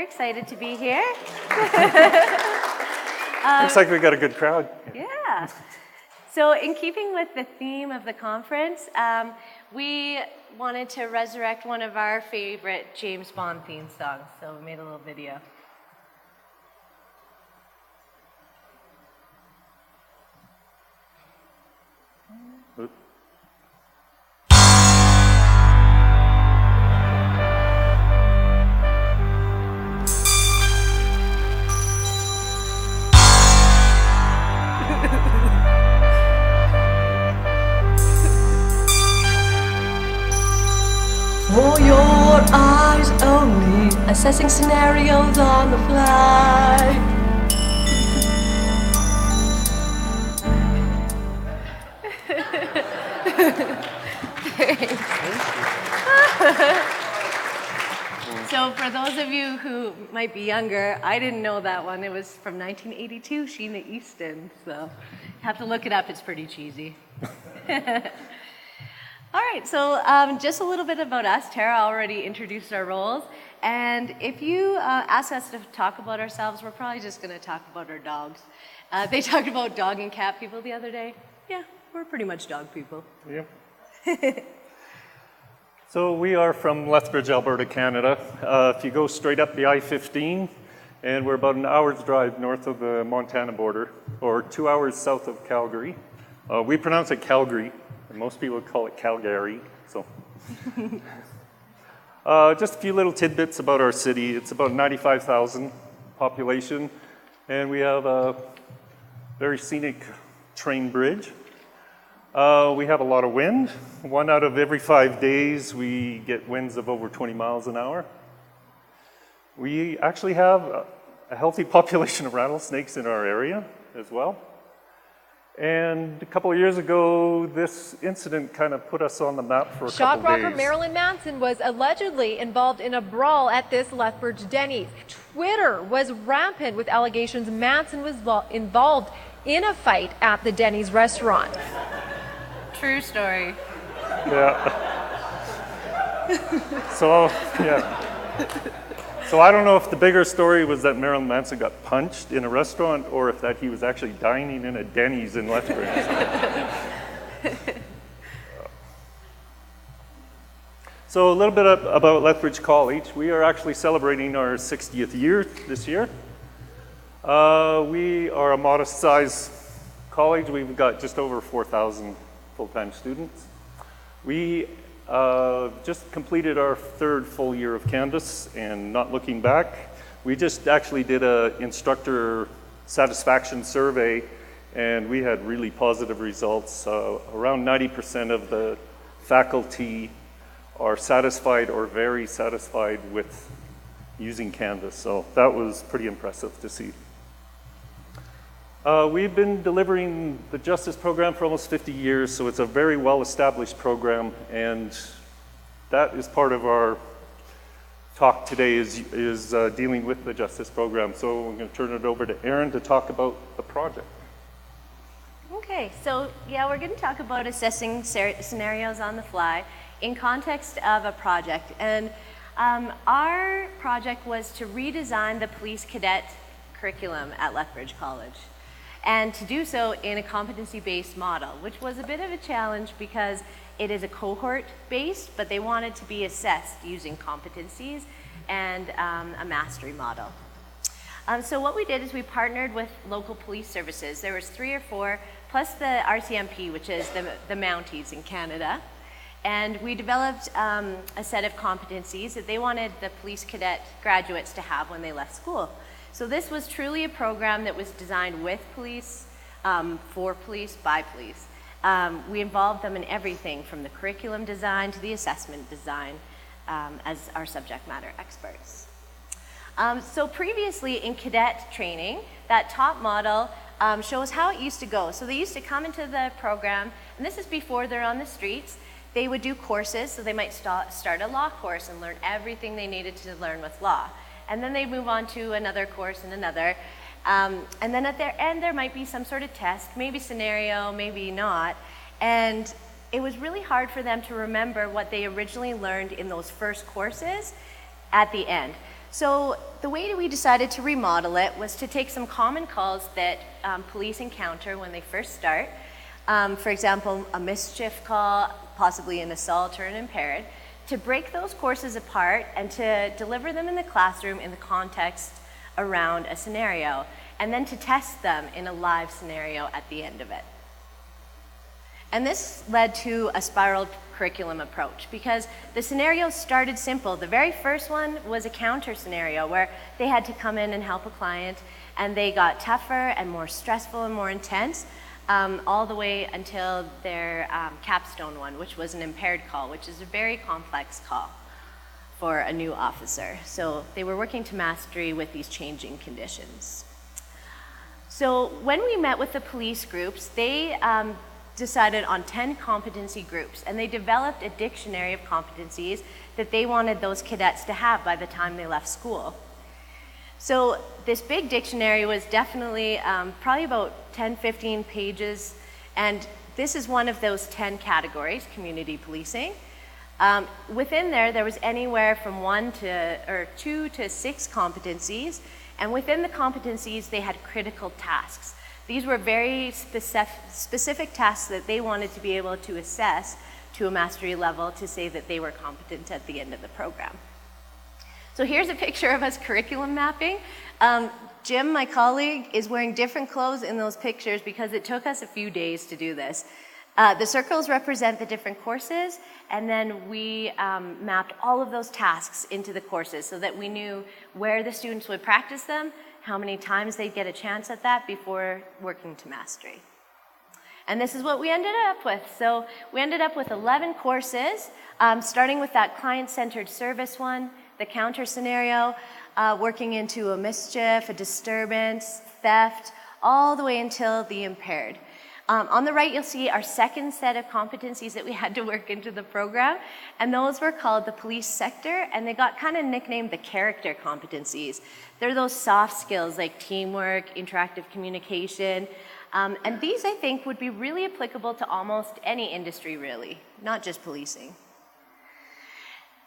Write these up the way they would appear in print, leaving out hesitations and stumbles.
We're excited to be here. Looks like we got a good crowd. Yeah. So in keeping with the theme of the conference, we wanted to resurrect one of our favorite James Bond theme songs, so we made a little video. Oops. For your eyes only, assessing scenarios on the fly. So for those of you who might be younger, I didn't know that one. It was from 1982, Sheena Easton. So you have to look it up. It's pretty cheesy. All right, so just a little bit about us. Tara already introduced our roles. And if you ask us to talk about ourselves, we're probably just going to talk about our dogs. They talked about dog and cat people the other day. Yeah, we're pretty much dog people. Yep. So we are from Lethbridge, Alberta, Canada. If you go straight up the I-15, and we're about an hour's drive north of the Montana border, or 2 hours south of Calgary. We pronounce it Calgary. And most people call it Calgary, so. Just a few little tidbits about our city. It's about 95,000 population, and we have a very scenic train bridge. We have a lot of wind. 1 out of every 5 days, we get winds of over 20 miles an hour. We actually have a healthy population of rattlesnakes in our area as well. And a couple of years ago, this incident kind of put us on the map for a couple of days. Shock rocker Marilyn Manson was allegedly involved in a brawl at this Lethbridge Denny's. Twitter was rampant with allegations Manson was involved in a fight at the Denny's restaurant. True story. Yeah. So I don't know if the bigger story was that Marilyn Manson got punched in a restaurant or if that he was actually dining in a Denny's in Lethbridge. So a little bit about Lethbridge College. We are actually celebrating our 60th year this year. We are a modest-sized college. We've got just over 4,000 full-time students. We just completed our 3rd full year of Canvas, and not looking back, we just actually did an instructor satisfaction survey, and we had really positive results. Around 90% of the faculty are satisfied or very satisfied with using Canvas, so that was pretty impressive to see. We've been delivering the Justice program for almost 50 years, so it's a very well-established program, and that is part of our talk today is dealing with the Justice program. So I'm going to turn it over to Erin to talk about the project. Okay, so yeah, we're going to talk about assessing scenarios on the fly in context of a project. And our project was to redesign the police cadet curriculum at Lethbridge College, and to do so in a competency-based model, which was a bit of a challenge because it is a cohort-based, but they wanted to be assessed using competencies and a mastery model. So what we did is we partnered with local police services. There was 3 or 4, plus the RCMP, which is the Mounties in Canada. And we developed a set of competencies that they wanted the police cadet graduates to have when they left school. So this was truly a program that was designed with police, for police, by police. We involved them in everything from the curriculum design to the assessment design as our subject matter experts. So previously in cadet training, that top model shows how it used to go. So they used to come into the program, and this is before they're on the streets. They would do courses, so they might start a law course and learn everything they needed to learn with law. And then they'd move on to another course and another. And then at their end, there might be some sort of test, maybe scenario, maybe not. And it was really hard for them to remember what they originally learned in those first courses at the end. So the way that we decided to remodel it was to take some common calls that police encounter when they first start. For example, a mischief call, possibly an assault or an impaired, to break those courses apart and to deliver them in the classroom in the context around a scenario, and then to test them in a live scenario at the end of it. And this led to a spiral curriculum approach because the scenarios started simple. The very first one was a counter scenario where they had to come in and help a client, and they got tougher and more stressful and more intense all the way until their capstone one, which was an impaired call, which is a very complex call for a new officer. So they were working to mastery with these changing conditions. So when we met with the police groups, they decided on 10 competency groups, and they developed a dictionary of competencies that they wanted those cadets to have by the time they left school. So this big dictionary was definitely probably about 10-15 pages, and this is one of those 10 categories, community policing. Within there was anywhere from 2 to 6 competencies, and within the competencies they had critical tasks. These were very specific tasks that they wanted to be able to assess to a mastery level to say that they were competent at the end of the program. So here's a picture of us curriculum mapping. Jim, my colleague, is wearing different clothes in those pictures because it took us a few days to do this. The circles represent the different courses, and then we mapped all of those tasks into the courses so that we knew where the students would practice them, how many times they'd get a chance at that before working to mastery. And this is what we ended up with. So we ended up with 11 courses, starting with that client-centered service one, the counter scenario, working into a mischief, a disturbance, theft, all the way until the impaired. On the right, you'll see our second set of competencies that we had to work into the program, and those were called the police sector, and they got kind of nicknamed the character competencies. They're those soft skills like teamwork, interactive communication, and these, I think, would be really applicable to almost any industry, really, not just policing.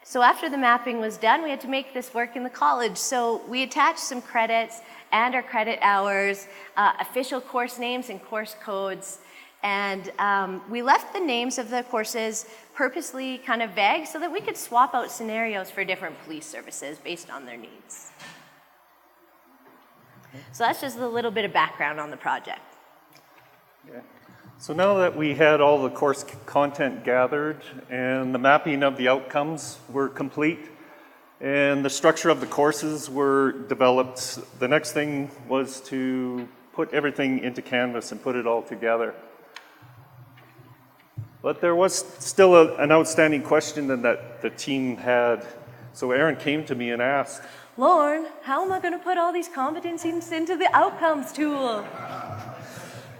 So after the mapping was done, we had to make this work in the college. So we attached some credits and our credit hours, official course names and course codes, and we left the names of the courses purposely kind of vague so that we could swap out scenarios for different police services based on their needs. So that's just a little bit of background on the project. Yeah. So now that we had all the course content gathered and the mapping of the outcomes were complete and the structure of the courses were developed, the next thing was to put everything into Canvas and put it all together. But there was still an outstanding question that the team had. So Erin came to me and asked, Lorne, how am I going to put all these competencies into the outcomes tool?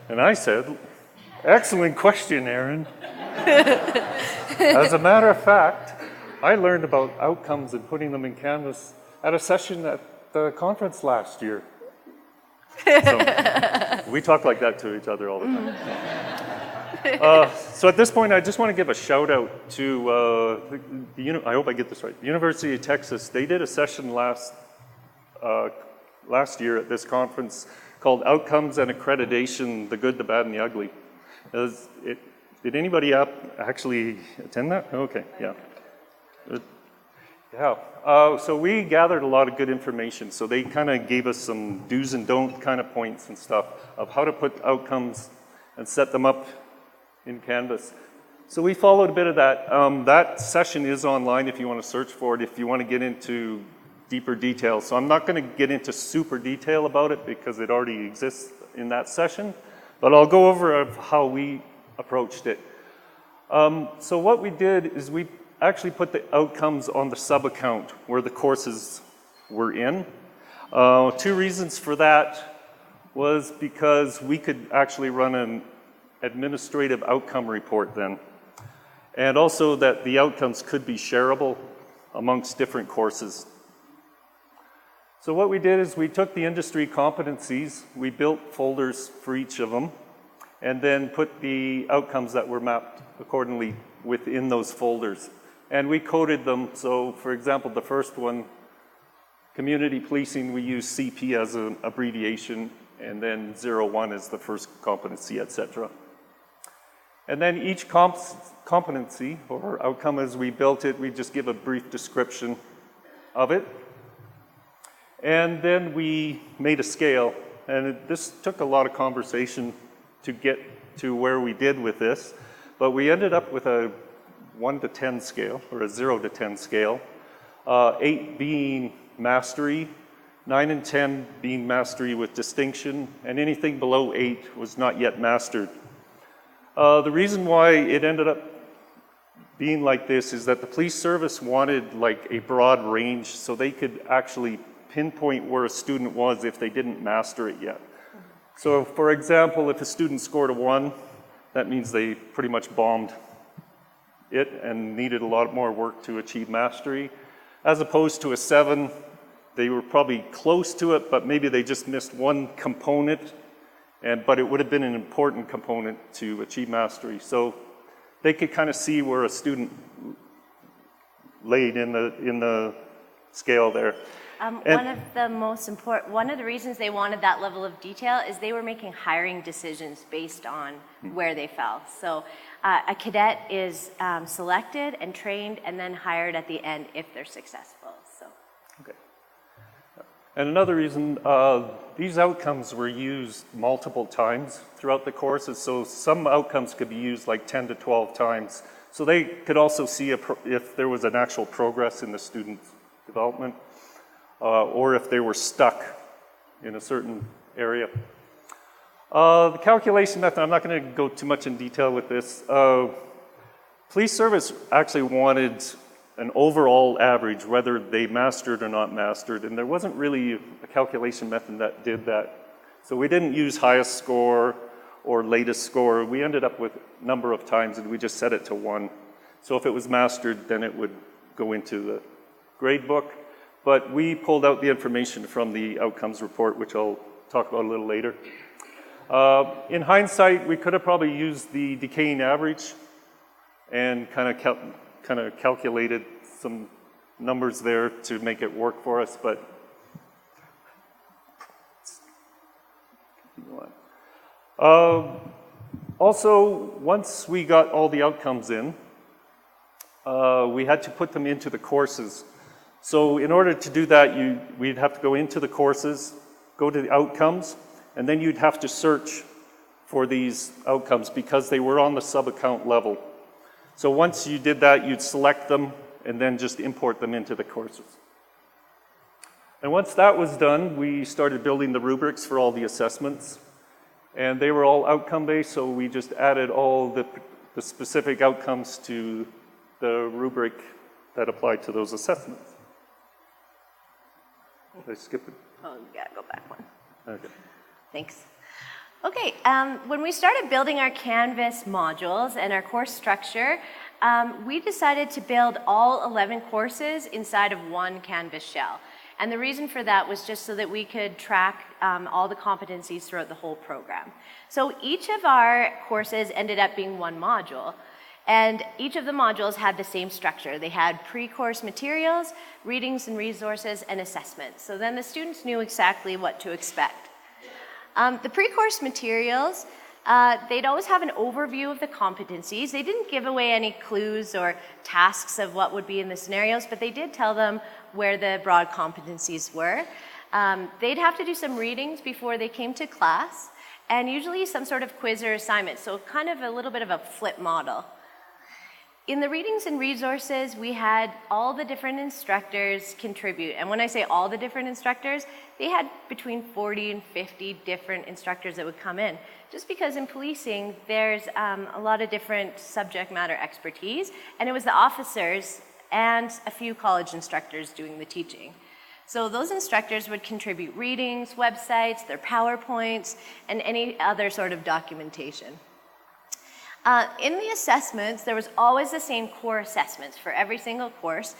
And I said, excellent question, Erin. As a matter of fact, I learned about outcomes and putting them in Canvas at a session at the conference last year. So we talk like that to each other all the time. So at this point, I just want to give a shout out to, I hope I get this right, the University of Texas. They did a session last year at this conference called Outcomes and Accreditation, the Good, the Bad, and the Ugly. Did anybody actually attend that? Okay, yeah. Yeah, so we gathered a lot of good information. So they kind of gave us some do's and don't kind of points and stuff of how to put outcomes and set them up in Canvas. So we followed a bit of that. That session is online if you want to search for it, if you want to get into deeper detail. So I'm not going to get into super detail about it because it already exists in that session, but I'll go over how we approached it. So what we did is we actually put the outcomes on the sub-account where the courses were in. 2 reasons for that was because we could actually run an administrative outcome report then, and also that the outcomes could be shareable amongst different courses. So what we did is we took the industry competencies, we built folders for each of them, and then put the outcomes that were mapped accordingly within those folders. And we coded them, so for example, the first one Community policing, we use CP as an abbreviation, and then 01 is the first competency, etc. And then each competency or outcome as we built it, we just give a brief description of it. And then we made a scale, and this took a lot of conversation to get to where we did with this, but we ended up with a 1 to 10 scale, or a 0 to 10 scale, 8 being mastery, 9 and 10 being mastery with distinction, and anything below 8 was not yet mastered. The reason why it ended up being like this is that the police service wanted like a broad range so they could actually pinpoint where a student was if they didn't master it yet. So for example, if a student scored a 1, that means they pretty much bombed it and needed a lot more work to achieve mastery. As opposed to a 7, they were probably close to it, but maybe they just missed one component, but it would have been an important component to achieve mastery. So they could kind of see where a student laid in the scale there. One of the reasons they wanted that level of detail is they were making hiring decisions based on where they fell. So a cadet is selected and trained and then hired at the end if they're successful. So. Okay. And another reason, these outcomes were used multiple times throughout the courses. So some outcomes could be used like 10 to 12 times. So they could also see if there was an actual progress in the student's development. Or if they were stuck in a certain area. The calculation method, I'm not going to go too much in detail with this. Police service actually wanted an overall average, whether they mastered or not mastered, and there wasn't really a calculation method that did that. So we didn't use highest score or latest score. We ended up with a number of times, and we just set it to 1. So if it was mastered, then it would go into the grade book. But we pulled out the information from the outcomes report, which I'll talk about a little later. In hindsight, we could have probably used the decaying average and kind of calculated some numbers there to make it work for us, but also, once we got all the outcomes in, we had to put them into the courses. So in order to do that, we'd have to go into the courses, go to the outcomes, and then you'd have to search for these outcomes because they were on the sub-account level. So once you did that, you'd select them and then just import them into the courses. And once that was done, we started building the rubrics for all the assessments. And they were all outcome-based, so we just added all the specific outcomes to the rubric that applied to those assessments. Did I skip it? Oh, yeah, go back one. Okay. Thanks. Okay, when we started building our Canvas modules and our course structure, we decided to build all 11 courses inside of one Canvas shell. And the reason for that was just so that we could track all the competencies throughout the whole program. So each of our courses ended up being one module. And each of the modules had the same structure. They had pre-course materials, readings and resources, and assessments. So then the students knew exactly what to expect. The pre-course materials, they'd always have an overview of the competencies. They didn't give away any clues or tasks of what would be in the scenarios, but they did tell them where the broad competencies were. They'd have to do some readings before they came to class, and usually some sort of quiz or assignment, so kind of a little bit of a flip model. In the readings and resources, we had all the different instructors contribute. And when I say all the different instructors, they had between 40 and 50 different instructors that would come in. Just because in policing, there's a lot of different subject matter expertise, and it was the officers and a few college instructors doing the teaching. So those instructors would contribute readings, websites, their PowerPoints, and any other sort of documentation. In the assessments, there was always the same core assessments for every single course,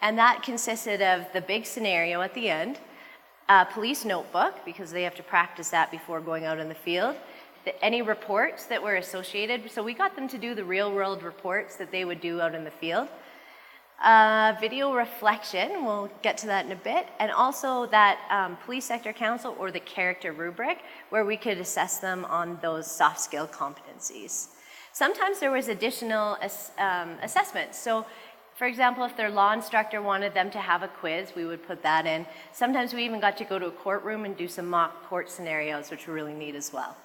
and that consisted of the big scenario at the end, a police notebook, because they have to practice that before going out in the field, any reports that were associated, so we got them to do the real-world reports that they would do out in the field, Video reflection, we'll get to that in a bit, and also that police sector council or the character rubric where we could assess them on those soft skill competencies. Sometimes there was additional assessments. So for example, if their law instructor wanted them to have a quiz, we would put that in. Sometimes we even got to go to a courtroom and do some mock court scenarios, which were really neat as well.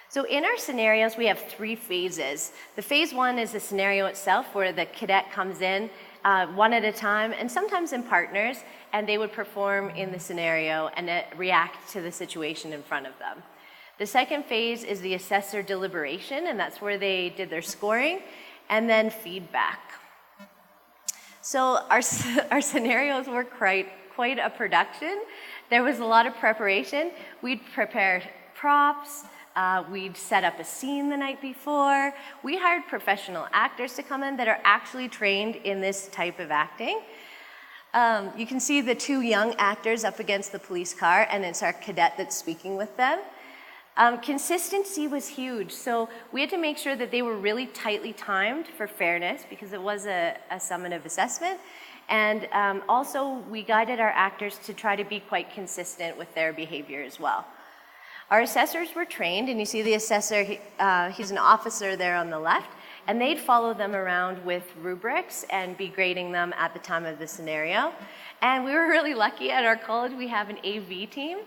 So in our scenarios, we have 3 phases. The phase 1 is the scenario itself, where the cadet comes in one at a time, and sometimes in partners, and they would perform in the scenario and react to the situation in front of them. The second phase is the assessor deliberation, and that's where they did their scoring, and then feedback. So our scenarios were quite a production. There was a lot of preparation. We'd prepare props, we'd set up a scene the night before. We hired professional actors to come in that are actually trained in this type of acting. You can see the 2 young actors up against the police car, and it's our cadet that's speaking with them. Consistency was huge, so we had to make sure that they were really tightly timed for fairness, because it was a summative assessment. And also, we guided our actors to try to be quite consistent with their behavior as well. Our assessors were trained, and you see the assessor, he's an officer there on the left, and they'd follow them around with rubrics and be grading them at the time of the scenario. And we were really lucky at our college, we have an AV team,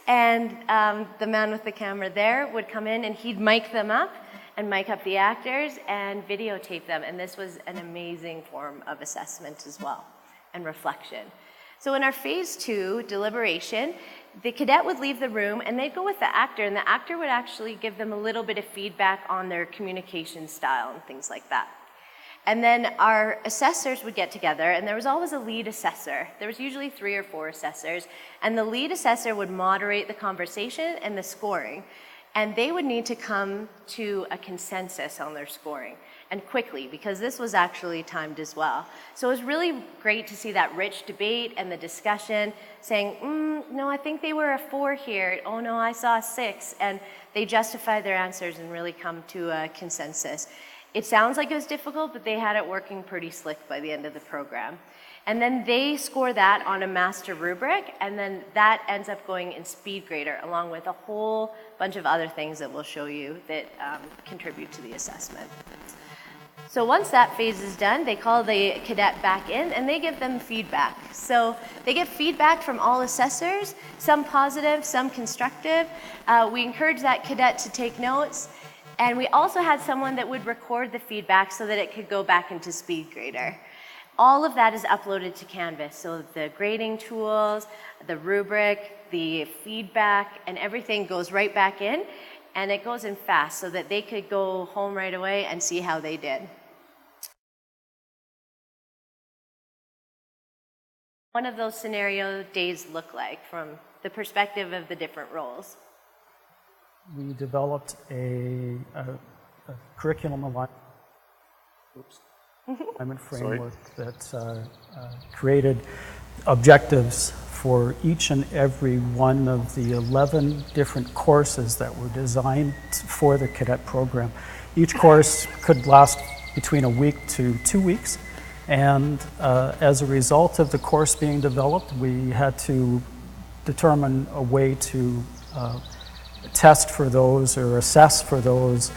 and the man with the camera there would come in and he'd mic them up and mic up the actors and videotape them. And this was an amazing form of assessment as well, and reflection. So in our phase 2, deliberation, the cadet would leave the room and they'd go with the actor, and the actor would actually give them a little bit of feedback on their communication style and things like that. And then our assessors would get together, and there was always a lead assessor. There was usually 3 or 4 assessors, and the lead assessor would moderate the conversation and the scoring. And they would need to come to a consensus on their scoring, and quickly, because this was actually timed as well. So it was really great to see that rich debate and the discussion, saying, no, I think they were a 4 here. Oh no, I saw a 6. And they justified their answers and really come to a consensus. It sounds like it was difficult, but they had it working pretty slick by the end of the program. And then they score that on a master rubric, and then that ends up going in speed grader, along with a whole bunch of other things that we'll show you that contribute to the assessment. So once that phase is done, they call the cadet back in, and they give them feedback. So they get feedback from all assessors, some positive, some constructive. We encourage that cadet to take notes. And we also had someone that would record the feedback so that it could go back into SpeedGrader. All of that is uploaded to Canvas, so the grading tools, the rubric, the feedback, and everything goes right back in, and it goes in fast so that they could go home right away and see how they did. One of those scenario days look like from the perspective of the different roles? We developed a curriculum alignment framework that created objectives for each and every one of the 11 different courses that were designed for the cadet program. Each course could last between a week to 2 weeks, and as a result of the course being developed, we had to determine a way to test for those or assess for those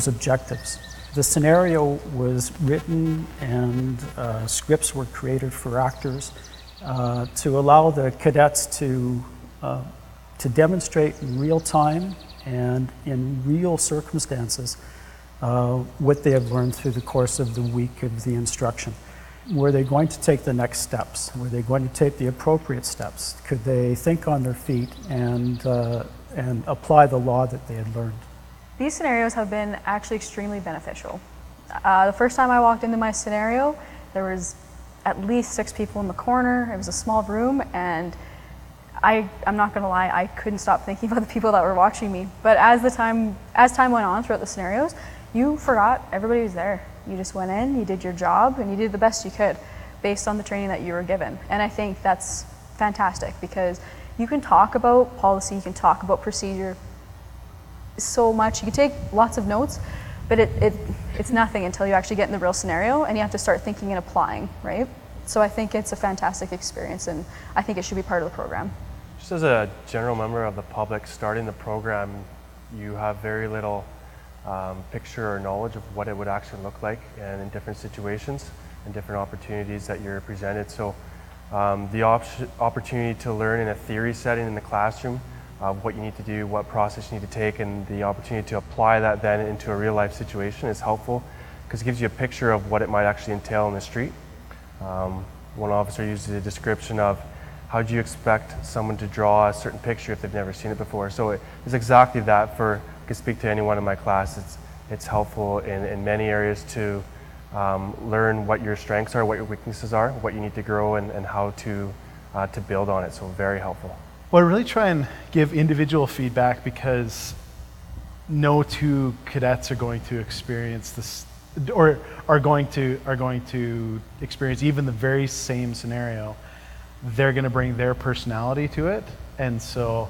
objectives. The scenario was written and scripts were created for actors to allow the cadets to demonstrate in real time and in real circumstances what they have learned through the course of the week of the instruction. Were they going to take the next steps? Were they going to take the appropriate steps? Could they think on their feet and apply the law that they had learned? These scenarios have been actually extremely beneficial. The first time I walked into my scenario, there was at least 6 people in the corner. It was a small room, and I'm not gonna lie, I couldn't stop thinking about the people that were watching me. But as time went on throughout the scenarios, you forgot everybody was there. You just went in, you did your job, and you did the best you could based on the training that you were given. And I think that's fantastic, because you can talk about policy, you can talk about procedure so much, you can take lots of notes, but it's nothing until you actually get in the real scenario and you have to start thinking and applying, right? So I think it's a fantastic experience, and I think it should be part of the program. Just as a general member of the public, starting the program, you have very little picture or knowledge of what it would actually look like and in different situations and different opportunities that you're presented. So the opportunity to learn in a theory setting in the classroom what you need to do, what process you need to take, and the opportunity to apply that then into a real life situation is helpful because it gives you a picture of what it might actually entail in the street. One officer used a description of how do you expect someone to draw a certain picture if they've never seen it before. So it's exactly that. I can speak to anyone in my class. It's helpful in many areas to learn what your strengths are, what your weaknesses are, what you need to grow, and how to build on it. So very helpful. Well, I really try and give individual feedback because no two cadets are going to experience this, or are going to experience even the very same scenario. They're going to bring their personality to it, and so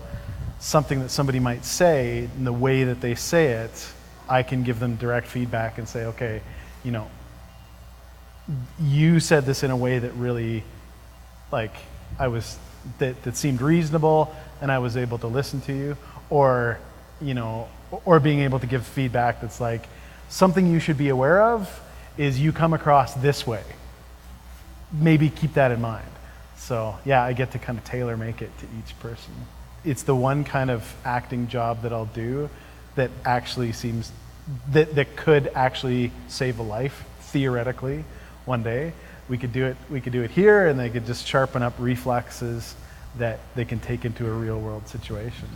something that somebody might say, in the way that they say it, I can give them direct feedback and say, okay, you know, you said this in a way that really, like, that seemed reasonable, and I was able to listen to you, or, you know, or being able to give feedback that's like, something you should be aware of is you come across this way. Maybe keep that in mind. So yeah, I get to kind of tailor make it to each person. It's the one kind of acting job that I'll do that actually seems, that could actually save a life, theoretically, one day. We could do it here, and they could just sharpen up reflexes that they can take into a real world situation.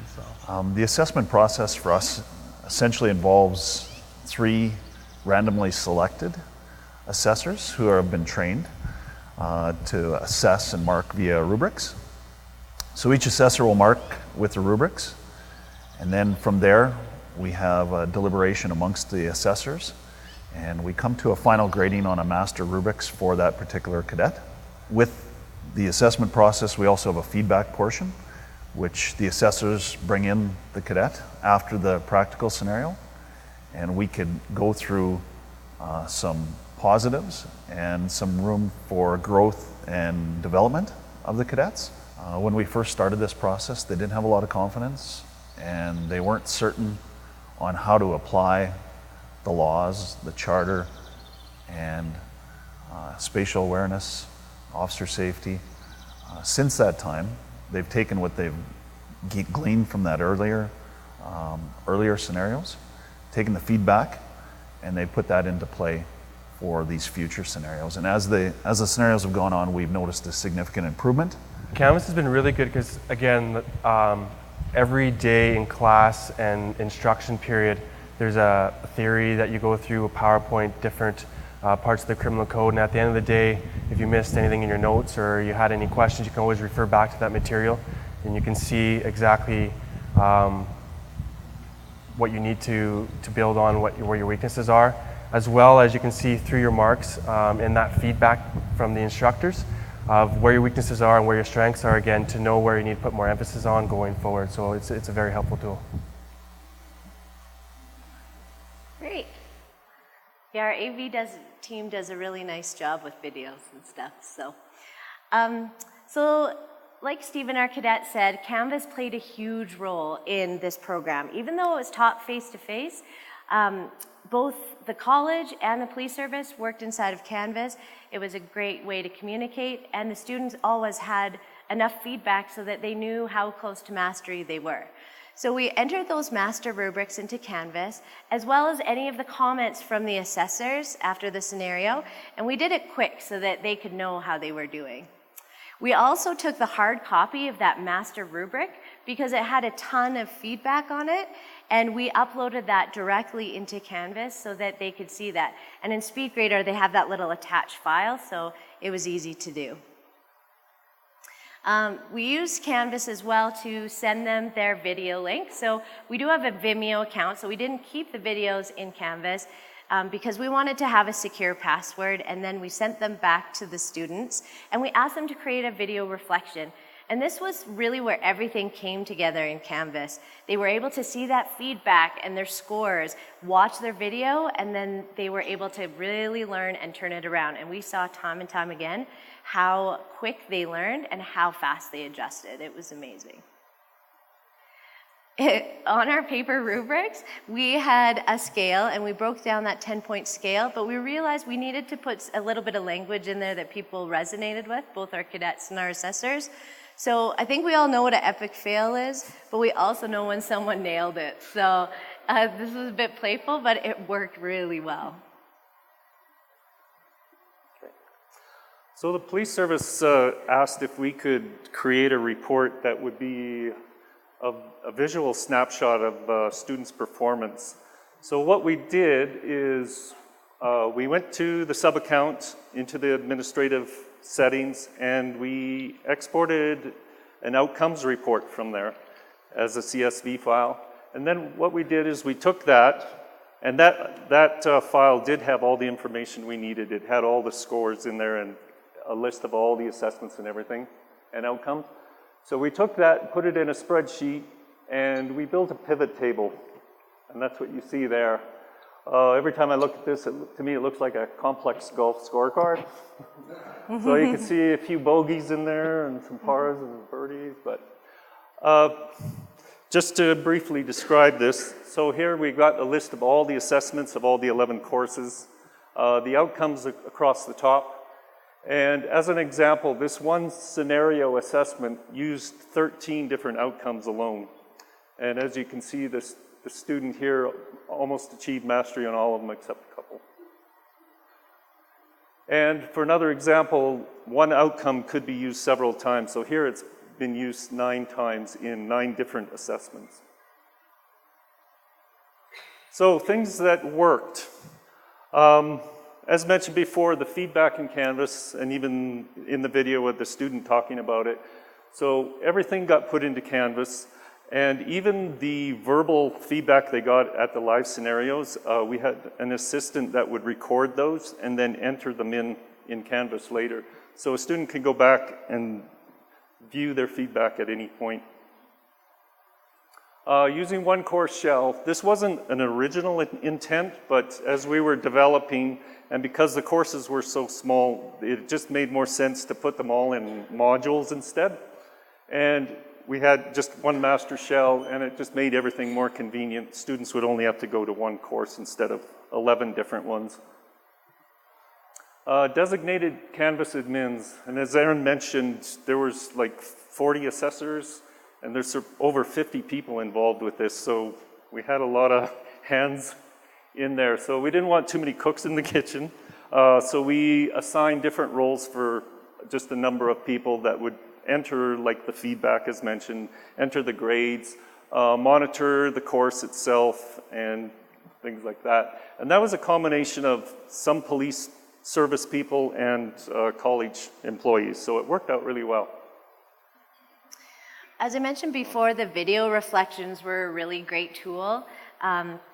So the assessment process for us essentially involves 3 randomly selected assessors who have been trained to assess and mark via rubrics. So each assessor will mark with the rubrics, and then from there we have a deliberation amongst the assessors, and we come to a final grading on a master rubrics for that particular cadet. With the assessment process, we also have a feedback portion, which the assessors bring in the cadet after the practical scenario, and we could go through some positives and some room for growth and development of the cadets. When we first started this process, they didn't have a lot of confidence, and they weren't certain on how to apply the laws, the charter, and spatial awareness, officer safety. Since that time, they've taken what they've gleaned from that earlier scenarios, taken the feedback, and they put that into play for these future scenarios. And as the scenarios have gone on, we've noticed a significant improvement. Canvas has been really good because, again, every day in class and instruction period, there's a theory that you go through, a PowerPoint, different parts of the criminal code, and at the end of the day, if you missed anything in your notes or you had any questions, you can always refer back to that material, and you can see exactly what you need to build on, where your weaknesses are, as well as you can see through your marks in that feedback from the instructors of where your weaknesses are and where your strengths are, again, to know where you need to put more emphasis on going forward. So it's a very helpful tool. Great. Yeah, our AV team does a really nice job with videos and stuff. So like Stephen, our cadet, said, Canvas played a huge role in this program. Even though it was taught face-to-face, both the college and the police service worked inside of Canvas. It was a great way to communicate, and the students always had enough feedback so that they knew how close to mastery they were. So we entered those master rubrics into Canvas, as well as any of the comments from the assessors after the scenario, and we did it quick so that they could know how they were doing. We also took the hard copy of that master rubric because it had a ton of feedback on it, and we uploaded that directly into Canvas so that they could see that. And in SpeedGrader, they have that little attached file, so it was easy to do. We use Canvas as well to send them their video link. So we do have a Vimeo account, so we didn't keep the videos in Canvas because we wanted to have a secure password, and then we sent them back to the students, and we asked them to create a video reflection. And this was really where everything came together in Canvas. They were able to see that feedback and their scores, watch their video, and then they were able to really learn and turn it around. And we saw time and time again how quick they learned and how fast they adjusted. It was amazing. On our paper rubrics, we had a scale, and we broke down that 10-point scale, but we realized we needed to put a little bit of language in there that people resonated with, both our cadets and our assessors. So I think we all know what an epic fail is, but we also know when someone nailed it. So this was a bit playful, but it worked really well. So the police service asked if we could create a report that would be a visual snapshot of students' performance. So what we did is we went to the sub-account into the administrative settings, and we exported an outcomes report from there as a CSV file. And then what we did is we took that, and that file did have all the information we needed. It had all the scores in there and a list of all the assessments and everything and outcomes. So we took that, put it in a spreadsheet, and we built a pivot table. And that's what you see there. Every time I look at this, to me it looks like a complex golf scorecard. So you can see a few bogeys in there and some pars and birdies. But just to briefly describe this, so here we've got a list of all the assessments of all the 11 courses, the outcomes across the top. And as an example, this one scenario assessment used 13 different outcomes alone. And as you can see, the student here almost achieved mastery on all of them except a couple. And for another example, one outcome could be used several times. So here it's been used 9 times in 9 different assessments. So things that worked. As mentioned before, the feedback in Canvas, and even in the video with the student talking about it, so everything got put into Canvas, and even the verbal feedback they got at the live scenarios, we had an assistant that would record those and then enter them in Canvas later. So a student can go back and view their feedback at any point. Using one course shell, this wasn't an original intent, but as we were developing, and because the courses were so small, it just made more sense to put them all in modules instead. And we had just one master shell, and it just made everything more convenient. Students would only have to go to one course instead of 11 different ones. Designated Canvas admins, and as Erin mentioned, there was like 40 assessors, and there's over 50 people involved with this, so we had a lot of hands in there. So we didn't want too many cooks in the kitchen, so we assigned different roles for just a number of people that would enter like the feedback as mentioned, enter the grades, monitor the course itself, and things like that. And that was a combination of some police service people and college employees, so it worked out really well. As I mentioned before, the video reflections were a really great tool.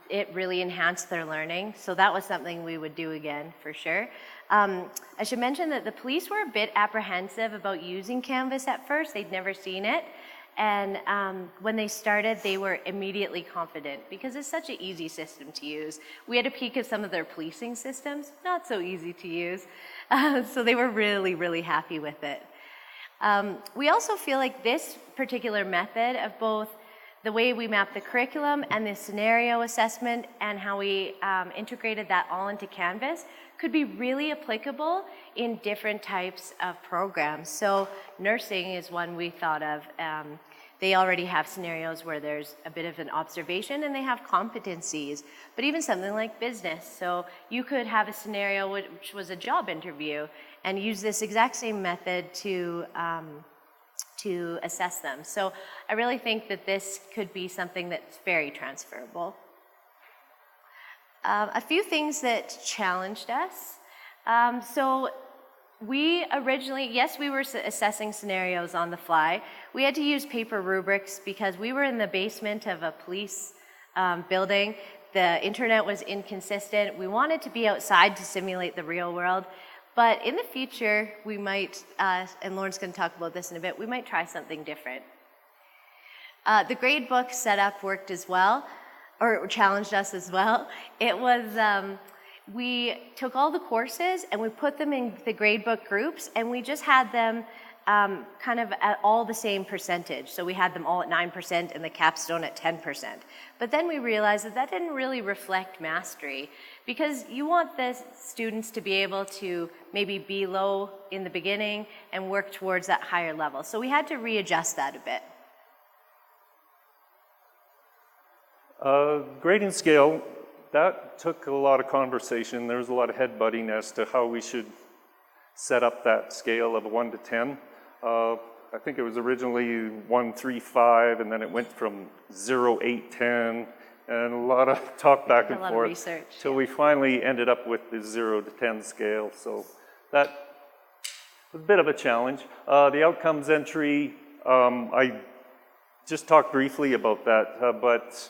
It really enhanced their learning, so that was something we would do again for sure. I should mention that the police were a bit apprehensive about using Canvas at first. They'd never seen it, and when they started, they were immediately confident because it's such an easy system to use. We had a peek at some of their policing systems, not so easy to use, so they were really, really happy with it. We also feel like this particular method of both the way we map the curriculum and the scenario assessment and how we integrated that all into Canvas could be really applicable in different types of programs. So nursing is one we thought of. They already have scenarios where there's a bit of an observation and they have competencies, but even something like business. So you could have a scenario which was a job interview and use this exact same method to assess them. So I really think that this could be something that's very transferable. A few things that challenged us. So we originally, yes, we were assessing scenarios on the fly. We had to use paper rubrics because we were in the basement of a police building. The internet was inconsistent. We wanted to be outside to simulate the real world. But in the future, we might, and Lorne's going to talk about this in a bit, we might try something different. The grade book setup worked as well, or challenged us as well. It was, we took all the courses and we put them in the grade book groups, and we just had them kind of at all the same percentage. So we had them all at 9% and the capstone at 10%. But then we realized that that didn't really reflect mastery, because you want the students to be able to maybe be low in the beginning and work towards that higher level. So we had to readjust that a bit. Grading scale, that took a lot of conversation. There was a lot of headbutting as to how we should set up that scale of 1 to 10. I think it was originally 1, 3, 5, and then it went from 0, 8, 10, and a lot of talk back and forth till we finally ended up with the 0 to 10 scale. So that was a bit of a challenge. The outcomes entry, I just talked briefly about that, but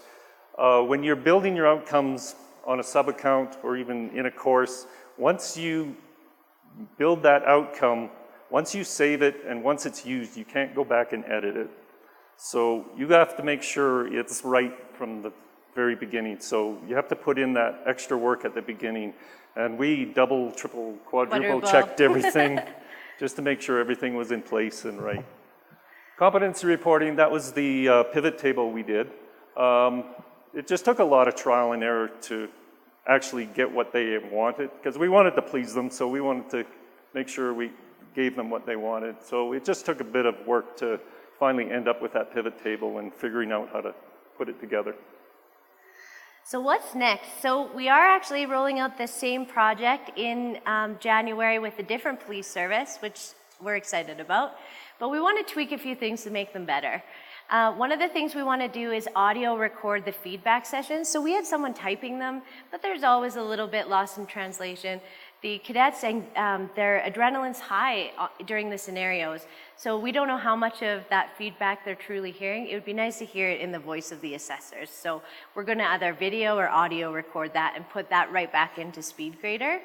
when you're building your outcomes on a sub-account or even in a course, once you build that outcome, once you save it and once it's used, you can't go back and edit it. So you have to make sure it's right from the very beginning. So you have to put in that extra work at the beginning. And we double, triple, quadruple checked everything just to make sure everything was in place and right. Competency reporting, that was the pivot table we did. It just took a lot of trial and error to actually get what they wanted, because we wanted to please them, so we wanted to make sure we gave them what they wanted. So it just took a bit of work to finally end up with that pivot table and figuring out how to put it together. So what's next? So we are actually rolling out the same project in January with a different police service, which we're excited about, but we want to tweak a few things to make them better. One of the things we want to do is audio record the feedback sessions. So we had someone typing them, but there's always a little bit lost in translation. The cadets, their adrenaline's high during the scenarios, so we don't know how much of that feedback they're truly hearing. It would be nice to hear it in the voice of the assessors. So we're going to either video or audio record that and put that right back into SpeedGrader.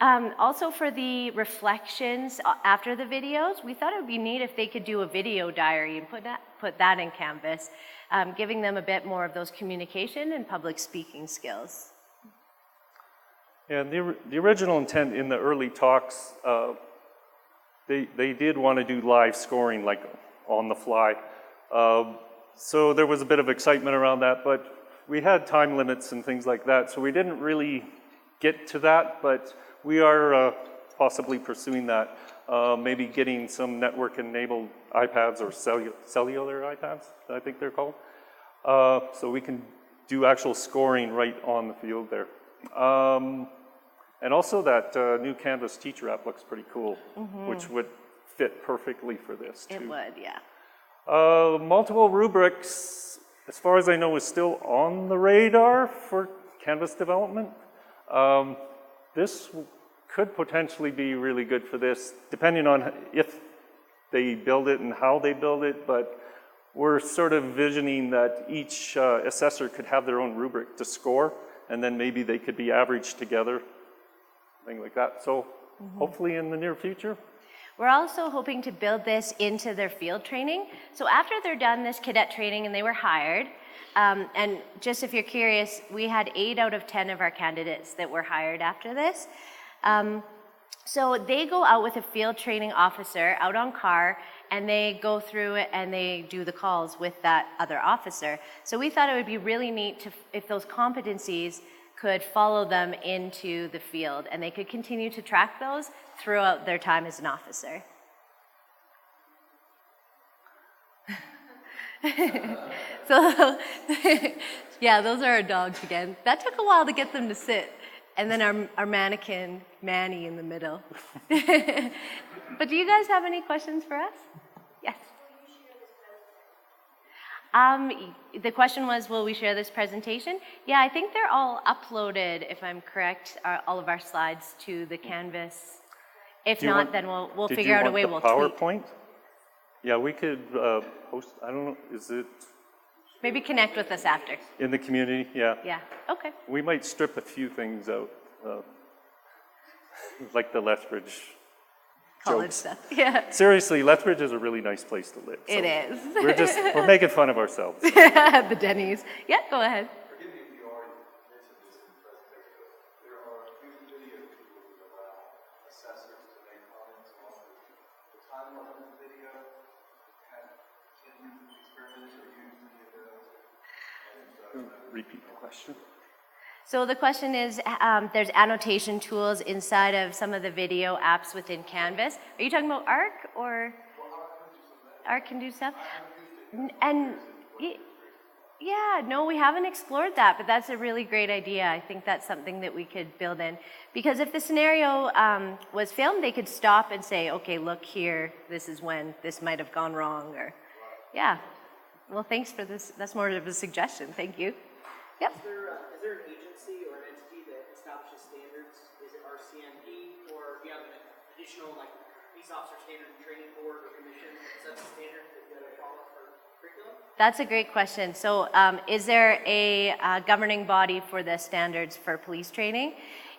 Also for the reflections after the videos, we thought it would be neat if they could do a video diary and put that in Canvas, giving them a bit more of those communication and public speaking skills. And the original intent in the early talks, they did want to do live scoring, like on the fly. So there was a bit of excitement around that, but we had time limits and things like that, so we didn't really get to that, but we are possibly pursuing that, maybe getting some network-enabled iPads or cellular iPads, I think they're called, so we can do actual scoring right on the field there. And also that new Canvas teacher app looks pretty cool, which would fit perfectly for this too. It would, yeah. Multiple rubrics, as far as I know, is still on the radar for Canvas development. This could potentially be really good for this, depending on if they build it and how they build it, but we're sort of visioning that each assessor could have their own rubric to score, and then maybe they could be averaged together, thing like that. So hopefully in the near future. We're also hoping to build this into their field training. So after they're done this cadet training and they were hired, and just if you're curious, we had 8 out of 10 of our candidates that were hired after this. So they go out with a field training officer out on car, and they go through it and they do the calls with that other officer. So we thought it would be really neat to, if those competencies could follow them into the field, and they could continue to track those throughout their time as an officer. So, yeah, those are our dogs again. That took a while to get them to sit. And then our mannequin, Manny, in the middle. But do you guys have any questions for us? Yes. The question was, will we share this presentation? Yeah, I think they're all uploaded, if I'm correct, all of our slides to the Canvas. If not, then we'll figure out a way we'll tweak. PowerPoint? Yeah, we could post, I don't know, is it? Maybe connect with us after. In the community, yeah. Yeah, okay. We might strip a few things out. Like the Lethbridge College jokes. stuff. Yeah, Seriously, Lethbridge is a really nice place to live. it is. We're making fun of ourselves. The Denny's. Yeah, go ahead. Forgive me if you already mentioned this in the presentation, but there are a few video tools that allow assessors to make comments on the time limit of the video. Can you experiment or use any of those? Repeat the question. So the question is, there's annotation tools inside of some of the video apps within Canvas. Are you talking about ARC or? ARC can do stuff? And yeah, no, we haven't explored that, but that's a really great idea. I think that's something that we could build in. Because if the scenario was filmed, they could stop and say, okay, look here, this is when this might have gone wrong, or, yeah. Well, thanks for this. That's more of a suggestion. Thank you. Yep. Is there an agency or an entity that establishes standards? Is it RCMP, or do you have an additional, like, police officer standard training board or commission that sets a standard that you gotta follow for curriculum? That's a great question. So is there a governing body for the standards for police training?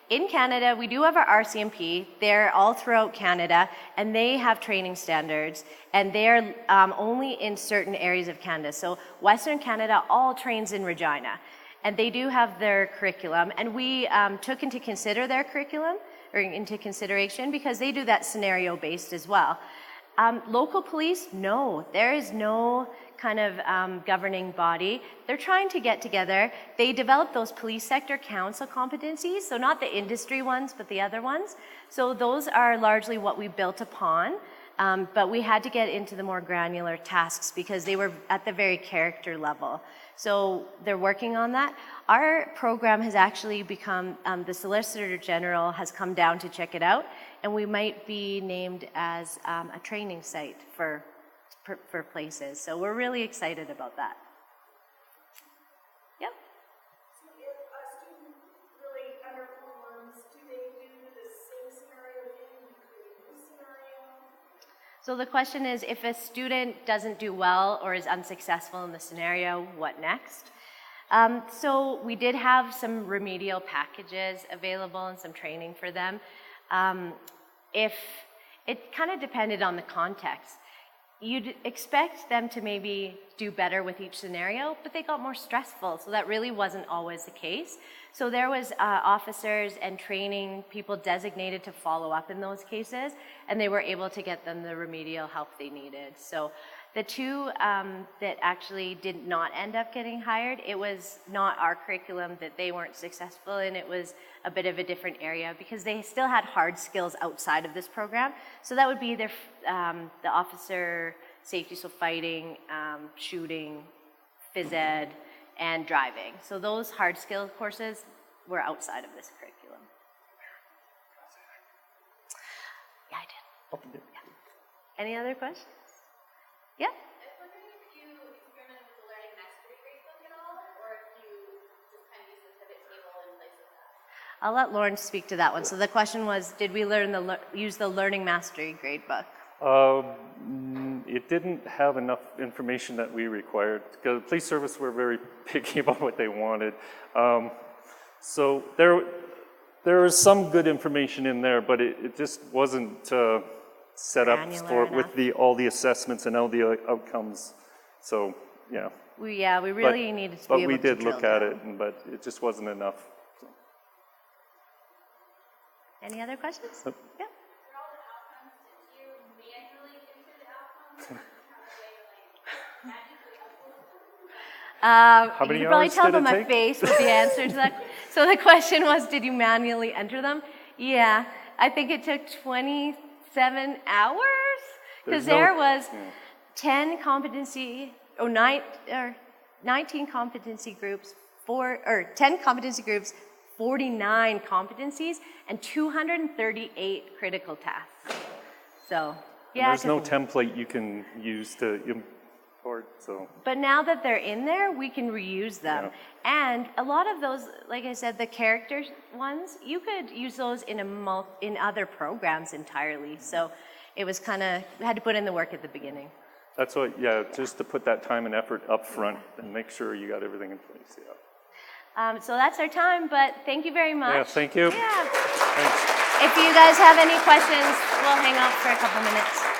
In Canada, we do have our RCMP. They're all throughout Canada, and they have training standards, and they're only in certain areas of Canada. So Western Canada all trains in Regina, and they do have their curriculum, and we took into consider their curriculum, or into consideration, because they do that scenario-based as well. Local police, no, there is no kind of governing body. They're trying to get together. They develop those police sector council competencies, so not the industry ones, but the other ones. So those are largely what we built upon, but we had to get into the more granular tasks because they were at the very character level. So they're working on that. Our program has actually become, the Solicitor General has come down to check it out, and we might be named as a training site for places. So we're really excited about that. Yep. So if a student really underperforms, do they do the same scenario again? Do you create a new scenario? So the question is, if a student doesn't do well or is unsuccessful in the scenario, what next? So we did have some remedial packages available and some training for them. If it kind of depended on the context. You'd expect them to maybe do better with each scenario, but they got more stressful, so that really wasn't always the case. So there was officers and training people designated to follow up in those cases, and they were able to get them the remedial help they needed. So the two that actually did not end up getting hired, it was not our curriculum that they weren't successful in. It was a bit of a different area because they still had hard skills outside of this program. So that would be their, the officer safety, so fighting, shooting, phys ed, and driving. So those hard skill courses were outside of this curriculum. Yeah, I did. Yeah. Any other questions? Yeah? I was wondering if you experimented with the learning mastery gradebook at all, or if you just kind of use the pivot table in place of that. I'll let Lorne speak to that one. So the question was, did we use the learning mastery gradebook? It didn't have enough information that we required. Because the police service were very picky about what they wanted. So there was some good information in there, but it just wasn't set up for with all the assessments and all the outcomes. So yeah. We really needed to be able to But we did drill look at down. it, but it just wasn't enough. So. Any other questions? Yep. Yeah. For all the outcomes, did you manually enter the outcomes, or magically upload them? many you can probably hours tell did by it my take? face what the answer to that. So the question was, did you manually enter them? Yeah, I think it took 27 hours because there was 10 competency, 19 competency groups, 10 competency groups, 49 competencies, and 238 critical tasks. So, yeah. And there's no template you can use to import, so. But now that they're in there, we can reuse them. Yeah. And a lot of those, like I said, the character ones, you could use those in other programs entirely. So it was kind of, we had to put in the work at the beginning. That's what, just to put that time and effort up front and make sure you got everything in place, yeah. So that's our time, but thank you very much. Yeah, thank you. Yeah. Thanks. If you guys have any questions, we'll hang out for a couple minutes.